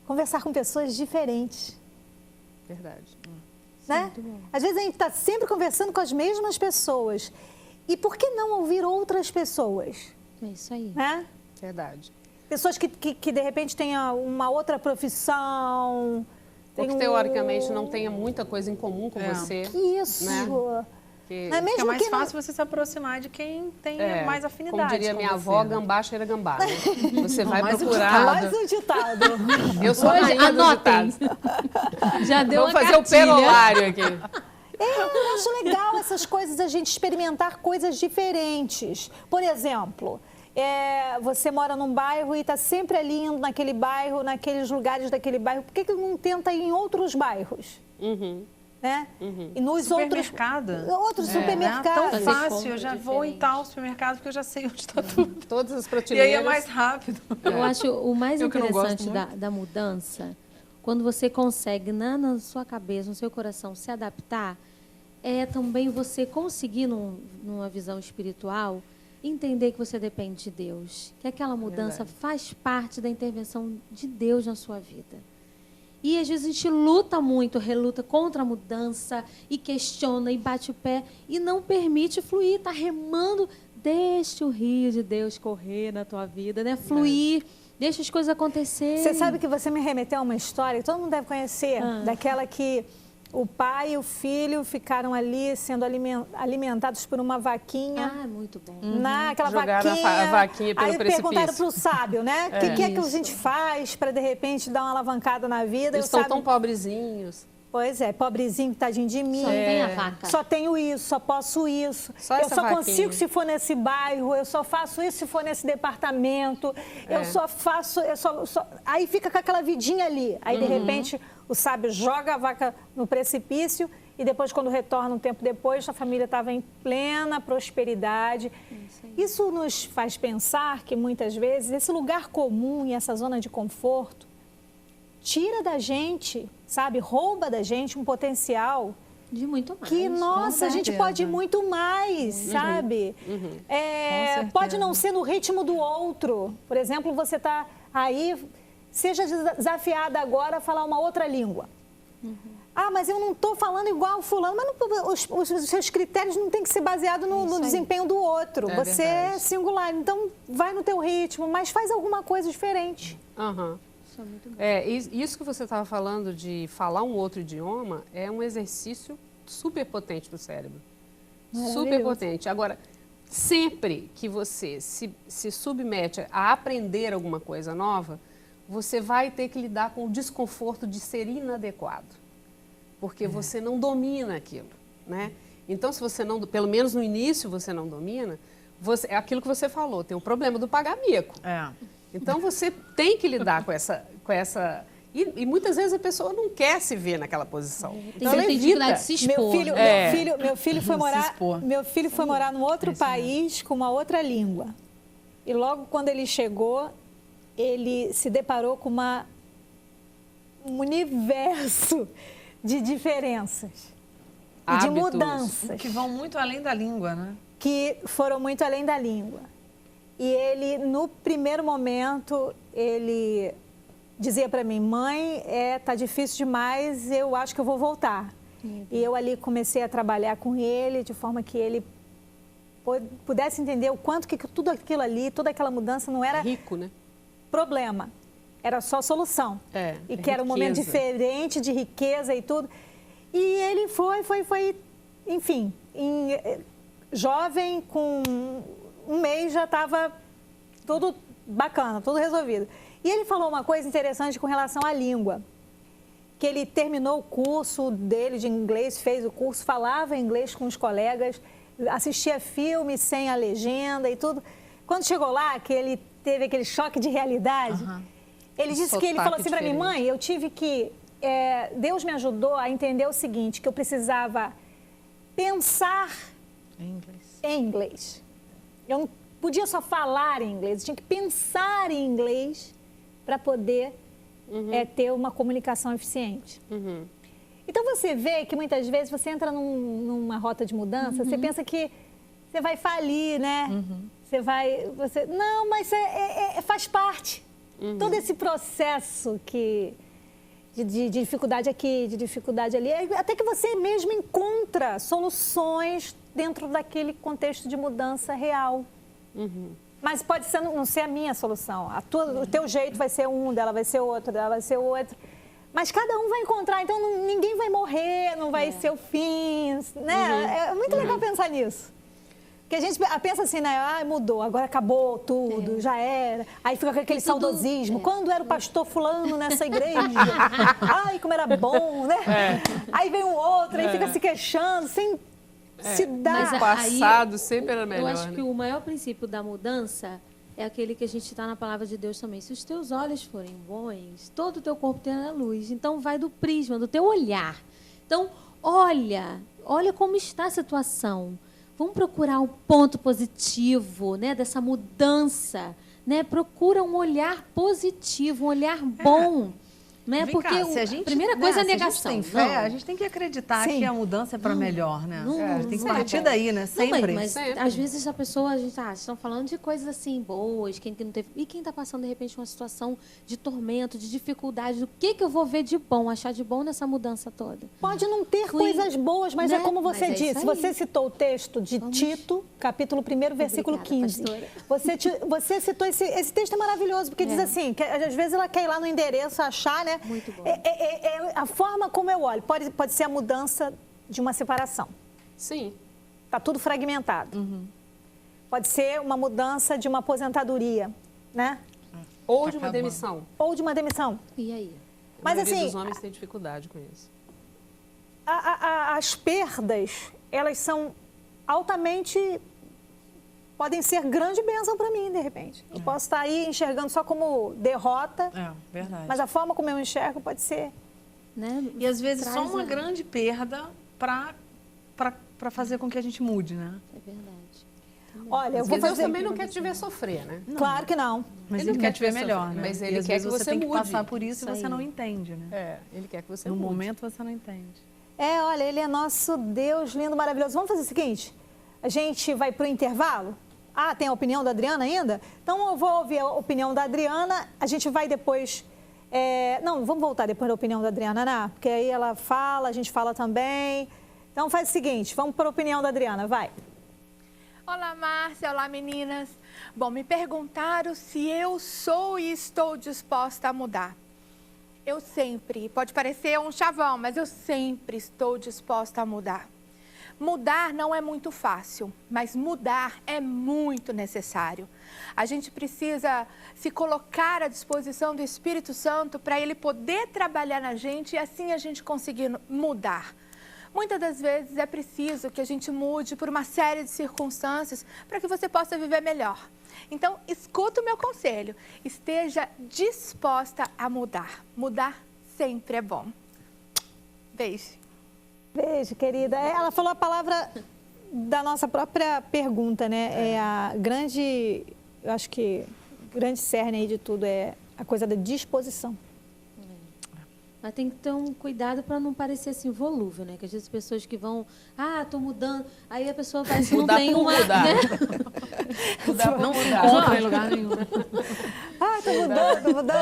Speaker 3: conversar com pessoas diferentes.
Speaker 2: Verdade.
Speaker 3: Né? Às vezes a gente está sempre conversando com as mesmas pessoas. E por que não ouvir outras pessoas?
Speaker 5: É isso aí.
Speaker 3: Né?
Speaker 2: Verdade.
Speaker 3: Pessoas que de repente tenham uma outra profissão,
Speaker 2: Ou que teoricamente não tenha muita coisa em comum com você.
Speaker 3: Isso!
Speaker 2: Né?
Speaker 3: Não é, mesmo
Speaker 6: é mais
Speaker 3: que
Speaker 6: fácil você se aproximar de quem tem mais afinidade.
Speaker 2: Como diria minha
Speaker 6: você,
Speaker 2: avó,
Speaker 6: né?
Speaker 2: gambá cheira gambá. Né? Você vai
Speaker 6: mais
Speaker 2: procurar.
Speaker 3: Mais um ditado.
Speaker 2: Eu sou a rainha dos ditados.
Speaker 5: Já deu
Speaker 2: Vamos
Speaker 5: uma
Speaker 2: fazer
Speaker 5: cartilha.
Speaker 2: o perolário aqui.
Speaker 3: Eu acho legal essas coisas, a gente experimentar coisas diferentes. Por exemplo, você mora num bairro e está sempre ali indo naquele bairro, naqueles lugares daquele bairro. Por que não tenta ir em outros bairros? Né? E nos
Speaker 6: supermercado.
Speaker 3: Outros supermercados.
Speaker 6: É tão fácil, eu já vou em tal supermercado porque eu já sei onde está tudo.
Speaker 2: Todas as prateleiras.
Speaker 6: E aí é mais rápido.
Speaker 5: Eu acho o mais
Speaker 6: Eu que não
Speaker 5: interessante
Speaker 6: gosto
Speaker 5: da mudança, quando você consegue, na sua cabeça, no seu coração, se adaptar, é também você conseguir, numa visão espiritual, entender que você depende de Deus, que aquela mudança faz parte da intervenção de Deus na sua vida. E às vezes a gente luta muito, reluta contra a mudança e questiona e bate o pé e não permite fluir, está remando. Deixa o rio de Deus correr na tua vida, né? Fluir, deixa as coisas acontecerem.
Speaker 3: Você sabe que você me remeteu a uma história que todo mundo deve conhecer, daquela que o pai e o filho ficaram ali sendo alimentados por uma vaquinha.
Speaker 5: Ah, muito bom.
Speaker 3: Naquela
Speaker 2: Jogaram
Speaker 3: vaquinha.
Speaker 2: a vaquinha pelo
Speaker 3: aí
Speaker 2: precipício.
Speaker 3: Perguntaram para o sábio, né? O que é que a gente faz para, de repente, dar uma alavancada na vida?
Speaker 2: Eles estão tão pobrezinhos.
Speaker 3: Pois é, pobrezinho, tadinho de mim.
Speaker 5: Só tem a vaca.
Speaker 3: Só tenho isso, só posso isso.
Speaker 2: Só
Speaker 3: eu
Speaker 2: essa
Speaker 3: só
Speaker 2: vaquinha.
Speaker 3: consigo se for nesse bairro, eu só faço isso se for nesse departamento. Eu só faço... Aí fica com aquela vidinha ali. Aí, de repente, o sábio joga a vaca no precipício e depois, quando retorna um tempo depois, a família estava em plena prosperidade. Isso nos faz pensar que, muitas vezes, esse lugar comum e essa zona de conforto tira da gente, sabe, rouba da gente um potencial
Speaker 5: de muito mais.
Speaker 3: Que, nossa, a gente pode ir muito mais, sabe? Pode não ser no ritmo do outro. Por exemplo, você está aí, seja desafiada agora a falar uma outra língua. Ah, mas eu não estou falando igual o fulano. Mas os seus critérios não têm que ser baseados no desempenho do outro. Você é singular. Então, vai no teu ritmo, mas faz alguma coisa diferente.
Speaker 5: Isso é muito bom.
Speaker 2: Isso que você estava falando de falar um outro idioma é um exercício super potente para o cérebro. Super potente. Agora, sempre que você se submete a aprender alguma coisa nova, você vai ter que lidar com o desconforto de ser inadequado. Porque você não domina aquilo, né? Então, se você não, pelo menos no início você não domina, é aquilo que você falou, tem o problema do pagar mico. Então, você tem que lidar com essa e muitas vezes a pessoa não quer se ver naquela posição.
Speaker 5: Então, ela evita. De se expor.
Speaker 3: Meu filho foi morar num outro país com uma outra língua. E logo quando ele chegou, ele se deparou com um universo de diferenças e de mudanças.
Speaker 6: Que vão muito além da língua, né?
Speaker 3: Que foram muito além da língua. E ele, no primeiro momento, ele dizia para mim, mãe, tá difícil demais, eu acho que eu vou voltar. E eu ali comecei a trabalhar com ele, de forma que ele pudesse entender o quanto que tudo aquilo ali, toda aquela mudança não era...
Speaker 2: rico, né?
Speaker 3: Problema. Era só solução. E que era um momento diferente de riqueza e tudo. E ele foi, enfim, jovem, com um mês já estava tudo bacana, tudo resolvido. E ele falou uma coisa interessante com relação à língua, que ele terminou o curso dele de inglês, fez o curso, falava inglês com os colegas, assistia filmes sem a legenda e tudo. Quando chegou lá, que ele teve aquele choque de realidade, ele disse que ele falou assim para mim, mãe, eu tive que... Deus me ajudou a entender o seguinte, que eu precisava pensar em inglês. Eu não podia só falar em inglês, eu tinha que pensar em inglês para poder ter uma comunicação eficiente. Então, você vê que muitas vezes você entra numa rota de mudança, você pensa que você vai falir, né? Não, mas faz parte. Todo esse processo de dificuldade aqui, de dificuldade ali, até que você mesmo encontra soluções dentro daquele contexto de mudança real. Mas pode não ser a minha solução. O teu jeito vai ser um, dela vai ser outro, dela vai ser outro. Mas cada um vai encontrar, então ninguém vai morrer, não vai ser o fim, né? É muito legal pensar nisso. Porque a gente pensa assim, né? Mudou, agora acabou tudo, já era. Aí fica com aquele saudosismo. Quando era o pastor fulano nessa igreja? Ai, como era bom, né? Aí vem um outro, aí fica se queixando, sem se dar.
Speaker 2: O passado sempre era melhor.
Speaker 5: Eu acho que o maior princípio da mudança é aquele que a gente está na palavra de Deus também. Se os teus olhos forem bons, todo o teu corpo terá luz. Então, vai do prisma, do teu olhar. Então, olha como está a situação. Vamos procurar um ponto positivo, né, dessa mudança. Né? Procura um olhar positivo, um olhar bom. Né?
Speaker 6: Vem
Speaker 5: Porque
Speaker 6: cá, se a gente,
Speaker 5: primeira coisa é a negação.
Speaker 6: Se a gente tem fé, a gente tem que acreditar que a mudança é para melhor, né? A gente tem que partir
Speaker 5: bom.
Speaker 6: daí, né? Sempre.
Speaker 5: Mas às vezes a pessoa, estão falando de coisas assim boas, quem que não teve. E quem está passando, de repente, uma situação de tormento, de dificuldade, o que eu vou ver de bom, achar de bom nessa mudança toda?
Speaker 3: Pode não ter coisas boas, mas é como você disse. Você citou o texto de Tito, capítulo 1, versículo 15. Você citou esse texto é maravilhoso, porque diz assim, que às vezes ela quer ir lá no endereço, achar, né?
Speaker 5: Muito bom.
Speaker 3: A forma como eu olho. Pode ser a mudança de uma separação.
Speaker 2: Sim.
Speaker 3: Está tudo fragmentado. Pode ser uma mudança de uma aposentadoria, né?
Speaker 2: Ou de uma demissão.
Speaker 3: Ou de uma demissão.
Speaker 5: E aí?
Speaker 3: Mas assim,
Speaker 2: os homens têm dificuldade com isso.
Speaker 3: As perdas, elas são altamente... podem ser grande bênção para mim, de repente. Eu posso estar aí enxergando só como derrota,
Speaker 6: verdade.
Speaker 3: mas a forma como eu enxergo pode ser...
Speaker 5: Né?
Speaker 6: E às vezes só uma grande perda para fazer com que a gente mude, né?
Speaker 5: É verdade.
Speaker 3: Olha, eu vou
Speaker 2: Deus
Speaker 3: fazer...
Speaker 2: também não quer te ver sofrer, né?
Speaker 3: Claro que não.
Speaker 6: Mas
Speaker 2: Ele
Speaker 6: ele
Speaker 2: quer
Speaker 6: quer te ver
Speaker 2: sofrer,
Speaker 6: melhor, né?
Speaker 2: mas
Speaker 6: E
Speaker 2: ele
Speaker 6: às
Speaker 2: quer
Speaker 6: vezes
Speaker 2: que você
Speaker 6: tem que
Speaker 2: mude.
Speaker 6: passar por isso e você não entende, né?
Speaker 2: Ele quer que você
Speaker 6: No
Speaker 2: mude.
Speaker 6: momento você não entende.
Speaker 3: Olha, ele é nosso Deus lindo, maravilhoso. Vamos fazer o seguinte, a gente vai para o intervalo? Tem a opinião da Adriana ainda? Então eu vou ouvir a opinião da Adriana, a gente vai depois... Não, vamos voltar depois da opinião da Adriana, né? Porque aí ela fala, a gente fala também. Então faz o seguinte, vamos para a opinião da Adriana, vai.
Speaker 7: Olá, Márcia. Olá, meninas. Bom, me perguntaram se eu sou e estou disposta a mudar. Eu sempre, pode parecer um chavão, mas eu sempre estou disposta a mudar. Mudar não é muito fácil, mas mudar é muito necessário. A gente precisa se colocar à disposição do Espírito Santo para ele poder trabalhar na gente e assim a gente conseguir mudar. Muitas das vezes é preciso que a gente mude por uma série de circunstâncias para que você possa viver melhor. Então, escuta o meu conselho, esteja disposta a mudar. Mudar sempre é bom. Beijo.
Speaker 3: Beijo, querida. Ela falou a palavra da nossa própria pergunta, né? Eu acho que o grande cerne aí de tudo é a coisa da disposição.
Speaker 5: Mas tem que ter um cuidado para não parecer assim volúvel, né? Que às vezes pessoas que vão, tô mudando, aí a pessoa parece que não tem uma...
Speaker 2: Mudar.
Speaker 5: Né?
Speaker 2: Mudar não
Speaker 6: Compra em lugar nenhum.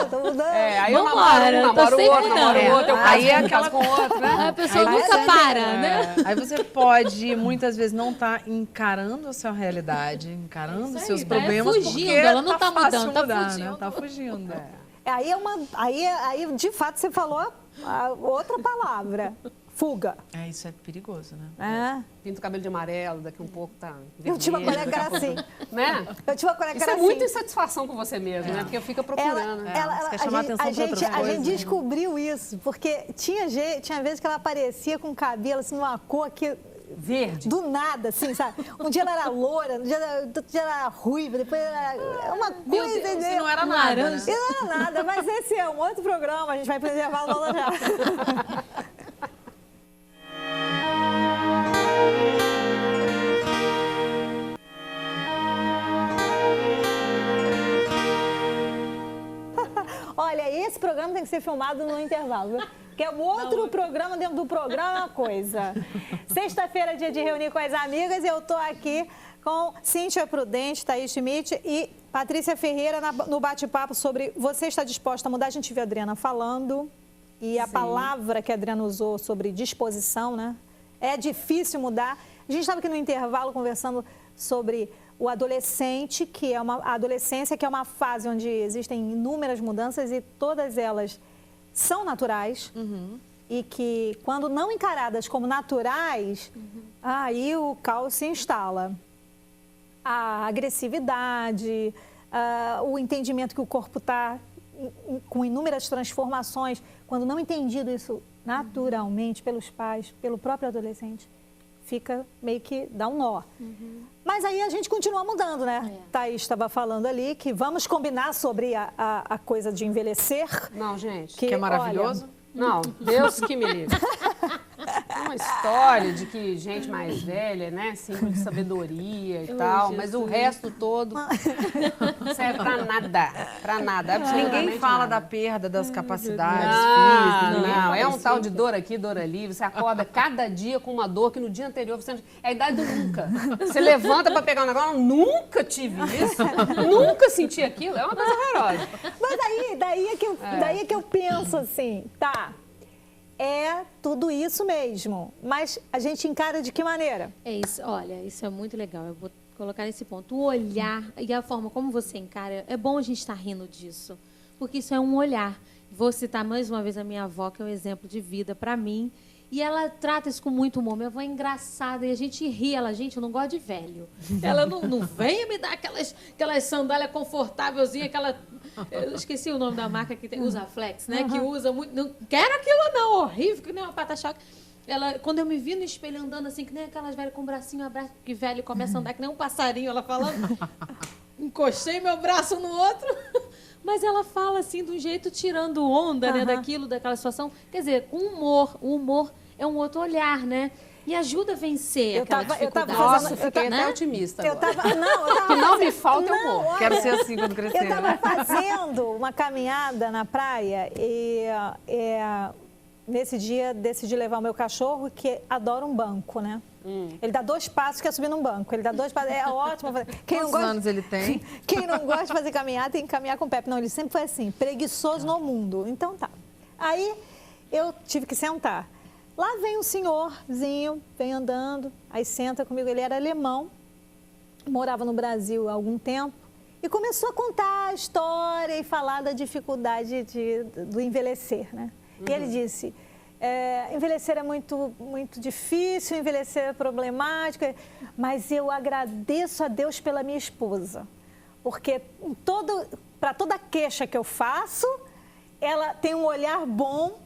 Speaker 3: Tô mudando.
Speaker 2: Aí eu
Speaker 5: Vambora,
Speaker 2: namoro o outro, eu
Speaker 6: Aí é
Speaker 2: caso
Speaker 6: aquela
Speaker 2: com o outro, né?
Speaker 5: A pessoa nunca para, né?
Speaker 6: Aí você pode, muitas vezes, não estar encarando a sua realidade, encarando os seus problemas,
Speaker 5: fugindo,
Speaker 6: porque
Speaker 5: ela não tá
Speaker 6: fácil
Speaker 5: mudando, tá
Speaker 6: mudar,
Speaker 5: fugindo.
Speaker 6: né? Tá fugindo.
Speaker 3: Aí, de fato, você falou a outra palavra. Fuga.
Speaker 6: Isso é perigoso, né?
Speaker 2: Pinta o cabelo de amarelo, daqui um pouco tá vermelho.
Speaker 3: Eu tinha uma colega que era assim.
Speaker 2: Né?
Speaker 3: Eu tinha uma colega que
Speaker 2: Isso
Speaker 3: era
Speaker 2: é
Speaker 3: assim.
Speaker 2: muita insatisfação com você mesmo, né? Porque fica procurando.
Speaker 6: Você quer chamar atenção pra outras
Speaker 3: a
Speaker 6: coisas,
Speaker 3: gente
Speaker 6: né?
Speaker 3: descobriu isso, porque tinha vezes que ela aparecia com o cabelo assim, numa cor que...
Speaker 2: Verde.
Speaker 3: Do nada, assim, sabe? Um dia ela era loura, outro dia ela era ruiva, depois ela era uma coisa...
Speaker 6: Isso não era nada, né?
Speaker 3: Isso não era nada, mas esse é um outro programa, a gente vai pro intervalo, volta já. Olha, esse programa tem que ser filmado no intervalo, viu? Que é um outro programa dentro do programa, é uma coisa. Sexta-feira é dia de reunir com as amigas e eu tô aqui com Cíntia Prudente, Thaís Schmidt e Patrícia Ferreira no bate-papo sobre você está disposta a mudar. A gente viu a Adriana falando e a palavra que a Adriana usou sobre disposição, né? É difícil mudar. A gente estava aqui no intervalo conversando sobre o adolescente, a adolescência, que é uma fase onde existem inúmeras mudanças e todas elas são naturais e que, quando não encaradas como naturais, aí o caos se instala. A agressividade, o entendimento que o corpo está com inúmeras transformações, quando não entendido isso naturalmente pelos pais, pelo próprio adolescente, fica meio que dá um nó. Mas aí a gente continua mudando, né? Thaís estava falando ali que vamos combinar sobre a coisa de envelhecer.
Speaker 2: Não, gente.
Speaker 6: Que é maravilhoso.
Speaker 3: Olha,
Speaker 2: não, Deus que me livre. Uma história de que gente mais velha, né? Símbolo de sabedoria e tal, mas o resto todo não serve pra nada. Pra nada.
Speaker 6: Ninguém fala da perda das capacidades
Speaker 2: Não,
Speaker 6: físicas.
Speaker 2: não. É um tal de dor aqui, dor ali. Você acorda cada dia com uma dor que no dia anterior você... É a idade do nunca. Você levanta pra pegar um negócio, eu nunca tive isso. Nunca senti aquilo. É uma coisa horrorosa.
Speaker 3: Mas daí é que eu penso assim, tá... É tudo isso mesmo, mas a gente encara de que maneira?
Speaker 5: É isso, olha, isso é muito legal, eu vou colocar nesse ponto. O olhar e a forma como você encara, é bom a gente estar rindo disso, porque isso é um olhar. Vou citar mais uma vez a minha avó, que é um exemplo de vida para mim, e ela trata isso com muito humor. Minha avó é engraçada e a gente ri. Ela, gente, eu não gosto de velho. Ela não venha me dar aquelas sandálias confortávelzinhas, aquela... Eu esqueci o nome da marca que tem, usa Flex, né? Que usa muito... Não quero aquilo não, horrível, que nem uma pata-choque. Ela, quando eu me vi no espelho andando assim, que nem aquelas velhas com o bracinho aberto, que velho começa a andar que nem um passarinho, ela falando... Encostei meu braço no outro... Mas ela fala assim, de um jeito tirando onda, né, daquela situação. Quer dizer, com humor. O humor é um outro olhar, né? E ajuda a vencer aquela dificuldade.
Speaker 2: Nossa, fiquei até otimista agora.
Speaker 3: Que
Speaker 2: não me falta humor.
Speaker 6: Quero ser assim quando crescer.
Speaker 3: Eu estava fazendo uma caminhada na praia e nesse dia decidi levar o meu cachorro, que adora um banco, né? Ele dá 2 passos, quer subir num banco. Ele dá 2 passos, é ótimo.
Speaker 6: Quantos anos ele tem?
Speaker 3: Quem não gosta de fazer caminhada tem que caminhar com o Pepe. Não, ele sempre foi assim, preguiçoso no mundo. Então tá. Aí eu tive que sentar. Lá vem um senhorzinho, vem andando, aí senta comigo. Ele era alemão, morava no Brasil há algum tempo e começou a contar a história e falar da dificuldade do envelhecer, né? E ele disse... envelhecer é muito, muito difícil, envelhecer é problemático, mas eu agradeço a Deus pela minha esposa, porque para toda queixa que eu faço, ela tem um olhar bom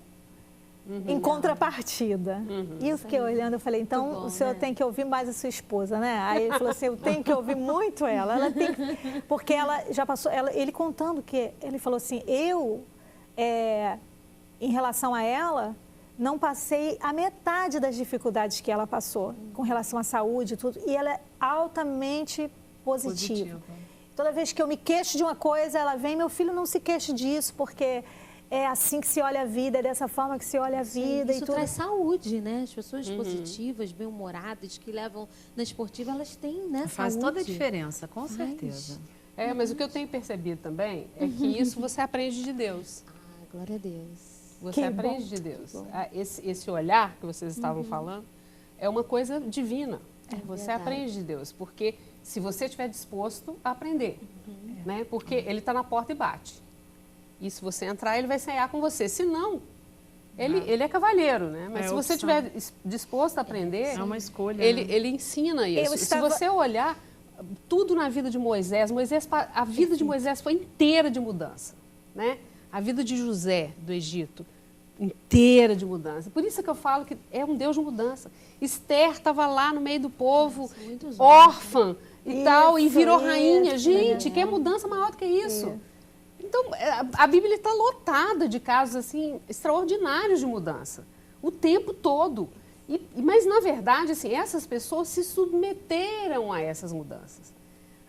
Speaker 3: em contrapartida. E eu fiquei olhando, eu falei, então bom, o senhor tem que ouvir mais a sua esposa, né? Aí ele falou assim, eu tenho que ouvir muito ela tem que... Porque ela já passou, ele contando que, ele falou assim, em relação a ela, não passei a metade das dificuldades que ela passou com relação à saúde e tudo. E ela é altamente positiva. Toda vez que eu me queixo de uma coisa, ela vem, meu filho, não se queixe disso, porque é assim que se olha a vida, é dessa forma que se olha a vida.
Speaker 5: Isso
Speaker 3: e tudo.
Speaker 5: traz saúde, né? As pessoas positivas, bem-humoradas, que levam na esportiva, elas têm, né,
Speaker 6: Faz
Speaker 5: saúde.
Speaker 6: toda a diferença, com certeza.
Speaker 2: Mas o que eu tenho percebido também é que isso você aprende de Deus.
Speaker 5: Glória a Deus.
Speaker 2: Você aprende de Deus. Esse olhar que vocês estavam falando é uma coisa divina. Você aprende de Deus, porque se você estiver disposto a aprender, né? Porque ele está na porta e bate. E se você entrar, ele vai ceiar com você. Se não, ele é cavalheiro, né? Mas se você estiver disposto a aprender,
Speaker 6: é uma escolha.
Speaker 2: Ele ensina isso. Se você olhar tudo na vida de Moisés, a vida de Moisés foi inteira de mudança, né? A vida de José, do Egito, inteira de mudança. Por isso que eu falo que é um Deus de mudança. Esther estava lá no meio do povo, órfã e tal, e virou rainha. Gente, que mudança maior do que isso? Então, a Bíblia está lotada de casos assim extraordinários de mudança, o tempo todo. Mas, na verdade, assim, essas pessoas se submeteram a essas mudanças.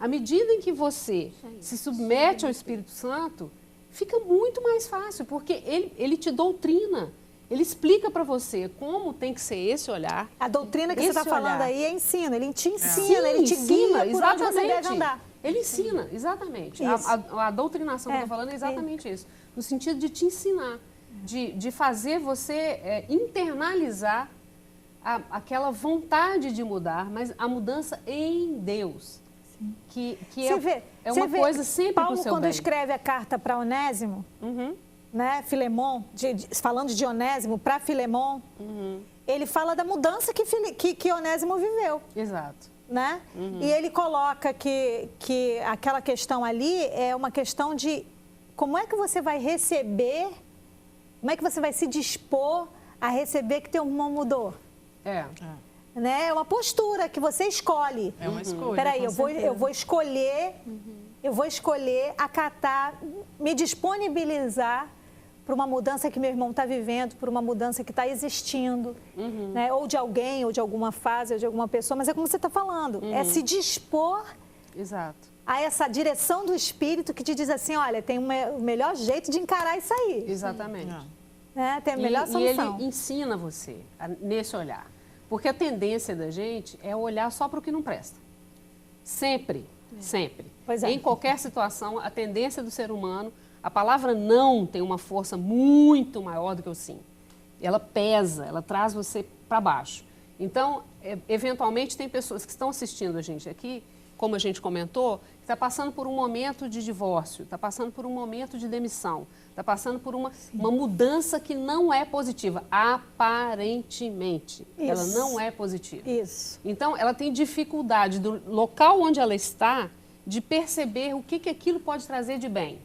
Speaker 2: À medida em que você se submete ao Espírito Santo, fica muito mais fácil, porque ele te doutrina, ele explica para você como tem que ser esse olhar.
Speaker 3: A doutrina que você está falando aí é ensino, ele te ensina,
Speaker 2: Sim,
Speaker 3: ele te guia por
Speaker 2: exatamente.
Speaker 3: onde você deve andar.
Speaker 2: Ele ensina, exatamente. A doutrinação que eu estou falando é exatamente isso, no sentido de te ensinar, de fazer você internalizar aquela vontade de mudar, mas a mudança em Deus. Que é uma coisa sempre para o seu bem.
Speaker 3: Paulo, quando escreve a carta para Onésimo, né, Filemon, falando de Onésimo para Filemon, ele fala da mudança que Onésimo viveu.
Speaker 2: Exato.
Speaker 3: Né? E ele coloca que aquela questão ali é uma questão de como é que você vai receber, como é que você vai se dispor a receber que teu irmão mudou. Né? É uma postura que você escolhe.
Speaker 6: É uma escolha.
Speaker 3: Peraí, eu vou escolher, acatar, me disponibilizar para uma mudança que meu irmão está vivendo, por uma mudança que está existindo, né? Ou de alguém, ou de alguma fase, ou de alguma pessoa, mas é como você está falando, é se dispor a essa direção do Espírito que te diz assim, olha, tem o melhor jeito de encarar isso aí.
Speaker 2: Exatamente.
Speaker 3: Né? Tem a melhor solução.
Speaker 2: E ele ensina você nesse olhar, porque a tendência da gente é olhar só para o que não presta. Sempre, sempre.
Speaker 3: Pois é.
Speaker 2: Em qualquer situação, a tendência do ser humano, a palavra não tem uma força muito maior do que o sim. Ela pesa, ela traz você para baixo. Então, eventualmente, tem pessoas que estão assistindo a gente aqui, como a gente comentou, que está passando por um momento de divórcio, está passando por um momento de demissão, está passando por uma mudança que não é positiva, aparentemente.
Speaker 3: Isso.
Speaker 2: Ela não é positiva.
Speaker 3: Isso.
Speaker 2: Então, ela tem dificuldade do local onde ela está de perceber o que aquilo pode trazer de bem.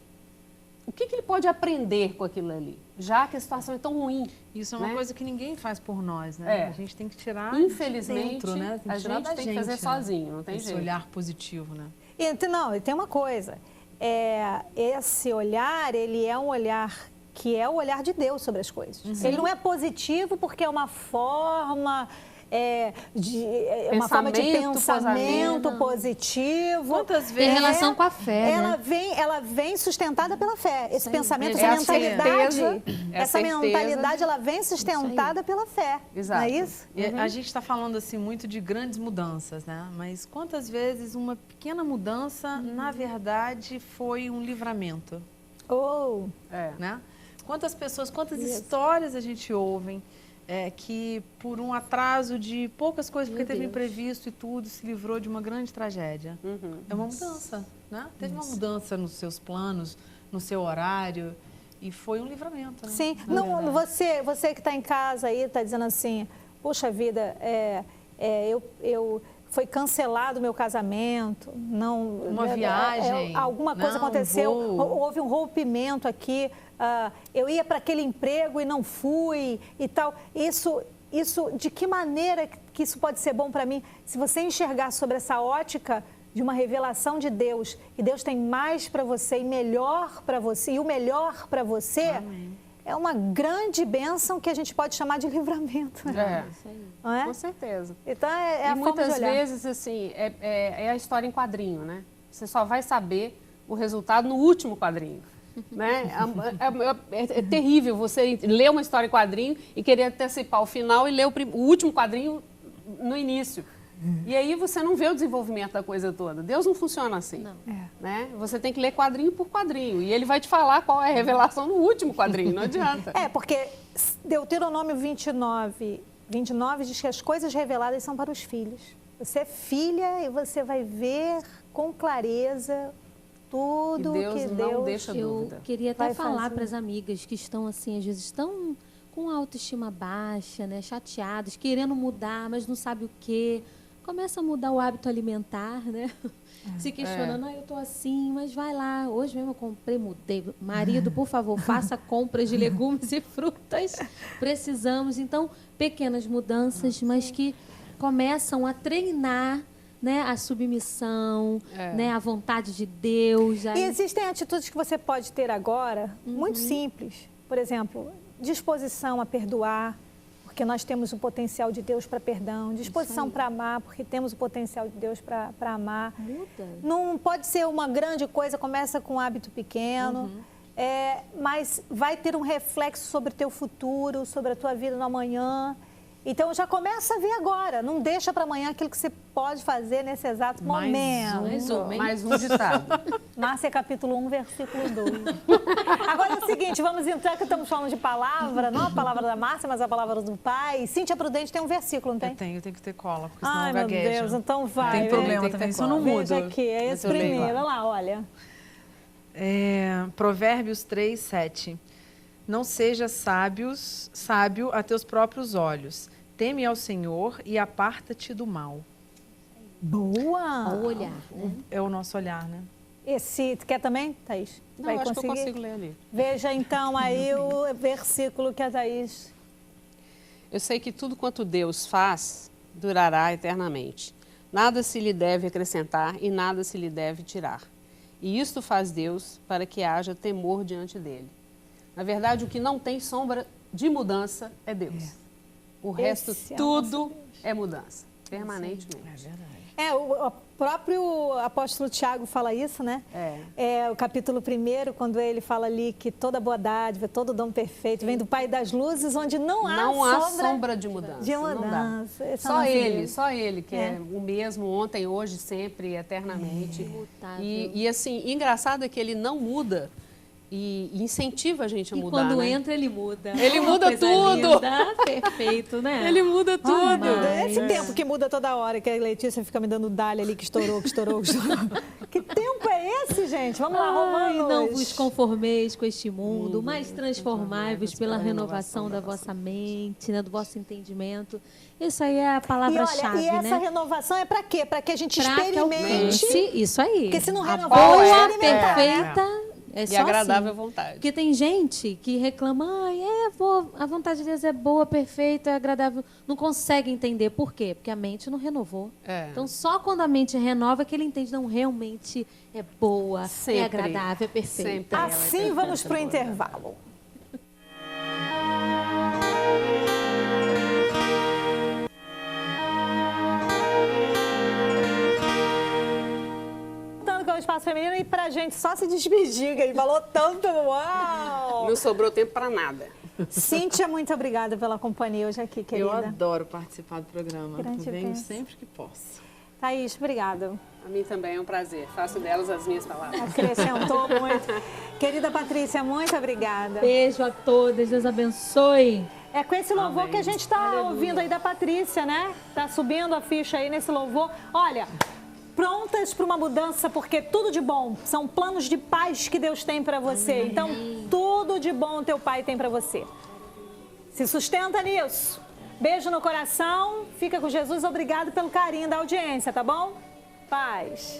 Speaker 2: O que ele pode aprender com aquilo ali, já que a situação é tão ruim?
Speaker 6: Isso é uma coisa que ninguém faz por nós, né? A gente tem que tirar
Speaker 2: Infelizmente,
Speaker 6: dentro, né?
Speaker 2: a gente tem que fazer sozinho, não tem
Speaker 6: esse
Speaker 2: jeito.
Speaker 6: olhar positivo, né?
Speaker 3: E tem uma coisa, esse olhar, ele é um olhar que é o olhar de Deus sobre as coisas. Ele não é positivo porque é uma forma... uma forma de pensamento positivo.
Speaker 6: Quantas vezes?
Speaker 5: Tem relação com a fé,
Speaker 3: ela vem sustentada pela fé. Esse pensamento, essa mentalidade, ela vem sustentada pela fé.
Speaker 2: Exato.
Speaker 3: Não é isso?
Speaker 6: E a gente está falando assim muito de grandes mudanças, né? Mas quantas vezes uma pequena mudança, na verdade, foi um livramento? Né? Quantas pessoas, quantas histórias a gente ouve que por um atraso de poucas coisas, porque teve imprevisto e tudo, se livrou de uma grande tragédia. É uma mudança, né? Teve uma mudança nos seus planos, no seu horário, e foi um livramento. Né?
Speaker 3: Sim. Não, você que está em casa aí, está dizendo assim, puxa vida, foi cancelado o meu casamento,
Speaker 6: uma viagem,
Speaker 3: alguma coisa aconteceu, houve um rompimento aqui, eu ia para aquele emprego e não fui e tal. Isso, de que maneira que isso pode ser bom para mim? Se você enxergar sobre essa ótica de uma revelação de Deus, que Deus tem mais para você e melhor para você, e o melhor para você, Amém. É uma grande bênção que a gente pode chamar de livramento.
Speaker 2: Né?
Speaker 3: Não é?
Speaker 2: Com certeza.
Speaker 3: Então, é a forma de olhar.
Speaker 2: Muitas vezes, assim, é a história em quadrinho, né? Você só vai saber o resultado no último quadrinho. Né? É terrível você ler uma história em quadrinho e querer antecipar o final e ler o último quadrinho no início. E aí você não vê o desenvolvimento da coisa toda. Deus não funciona assim. Não. Né? Você tem que ler quadrinho por quadrinho. E ele vai te falar qual é a revelação no último quadrinho, não adianta.
Speaker 3: Porque Deuteronômio 29 diz que as coisas reveladas são para os filhos. Você é filha e você vai ver com clareza tudo que Deus
Speaker 2: não deixa dúvida.
Speaker 5: Eu queria até falar para as amigas que estão assim, às vezes estão com autoestima baixa, né, chateadas, querendo mudar, mas não sabe o quê. Começa a mudar o hábito alimentar, né? Se questionando, eu tô assim, mas vai lá. Hoje mesmo eu mudei. Marido, por favor, faça compras de legumes e frutas. Precisamos. Então, pequenas mudanças, mas que começam a treinar, né, a submissão, né, a vontade de Deus.
Speaker 3: E existem atitudes que você pode ter agora, muito simples. Por exemplo, disposição a perdoar, porque nós temos o potencial de Deus para perdão. Disposição para amar, porque temos o potencial de Deus para amar.
Speaker 5: Muda.
Speaker 3: Não pode ser uma grande coisa, começa com um hábito pequeno, mas vai ter um reflexo sobre o teu futuro, sobre a tua vida no amanhã. Então, já começa a ver agora. Não deixa para amanhã aquilo que você pode fazer nesse exato momento.
Speaker 2: Mais um ditado.
Speaker 3: Márcia, capítulo 1, versículo 2. Agora é o seguinte, vamos entrar, que estamos falando de palavra, não a palavra da Márcia, mas a palavra do Pai. Cíntia Prudente tem um versículo, não tem?
Speaker 6: Eu tenho que ter cola, porque senão
Speaker 3: eu gaguejo. Ai, meu Deus, então vai.
Speaker 6: Tem problema também, isso eu não mudo.
Speaker 3: Veja aqui, é esse primeiro. Olha lá, olha.
Speaker 6: Provérbios 3, 7. Não seja sábio a teus próprios olhos. Teme ao Senhor e aparta-te do mal.
Speaker 3: Boa!
Speaker 5: O olhar, né?
Speaker 6: É o nosso olhar, né?
Speaker 3: Esse, tu quer também, Thaís?
Speaker 2: Não,
Speaker 3: Vai
Speaker 2: acho
Speaker 3: conseguir?
Speaker 2: que eu consigo ler ali.
Speaker 3: Veja então aí o versículo que a Thaís...
Speaker 2: Eu sei que tudo quanto Deus faz durará eternamente. Nada se lhe deve acrescentar e nada se lhe deve tirar. E isto faz Deus para que haja temor diante dele. Na verdade, o que não tem sombra de mudança é Deus. O resto, tudo é mudança, permanentemente.
Speaker 6: É verdade.
Speaker 3: O próprio apóstolo Tiago fala isso, né? É o capítulo 1, quando ele fala ali que toda boa dádiva, todo dom perfeito vem do Pai das luzes, onde não há
Speaker 2: sombra de mudança. Só ele, que é o mesmo ontem, hoje, sempre, eternamente. E assim, engraçado é que ele não muda. E incentiva a gente a mudar,
Speaker 5: quando
Speaker 2: né?
Speaker 5: entra, ele muda.
Speaker 2: Ele muda tudo!
Speaker 5: Linda, perfeito, né?
Speaker 2: Ele muda tudo!
Speaker 3: Esse tempo que muda toda hora, que a Letícia fica me dando dália ali, que estourou. Que tempo é esse, gente? Vamos lá, Romanos.
Speaker 5: Não vos conformeis com este mundo, mas transformai-vos pela renovação da vossa mente, né, do vosso entendimento. Isso aí é a palavra-chave, né?
Speaker 3: E essa renovação é para quê? Para que a gente experimente.
Speaker 5: Isso aí.
Speaker 3: Porque se não renovar,
Speaker 5: boa, perfeita... É
Speaker 2: e agradável à vontade.
Speaker 5: Porque tem gente que reclama, a vontade de Deus é boa, perfeita, é agradável. Não consegue entender. Por quê? Porque a mente não renovou. Então, só quando a mente renova que ele entende, não, realmente é boa, sempre, é agradável, é perfeita.
Speaker 3: Assim vamos para o intervalo. Espaço Feminino e pra gente só se despedir, que ele falou tanto, uau!
Speaker 2: Não sobrou tempo pra nada.
Speaker 3: Cíntia, muito obrigada pela companhia hoje aqui, querida.
Speaker 4: Eu adoro participar do programa.
Speaker 3: Grande
Speaker 4: Venho
Speaker 3: bênção.
Speaker 4: sempre que posso.
Speaker 3: Thaís, obrigada.
Speaker 2: A mim também é um prazer. Faço delas as minhas palavras.
Speaker 3: Acrescentou muito. Querida Patrícia, muito obrigada.
Speaker 5: Beijo a todas, Deus abençoe.
Speaker 3: É com esse louvor que a gente está ouvindo aí da Patrícia, né? Tá subindo a ficha aí nesse louvor. Olha... Prontas para uma mudança, porque tudo de bom são planos de paz que Deus tem para você. Então, tudo de bom teu Pai tem para você. Se sustenta nisso. Beijo no coração, fica com Jesus. Obrigado pelo carinho da audiência, tá bom? Paz.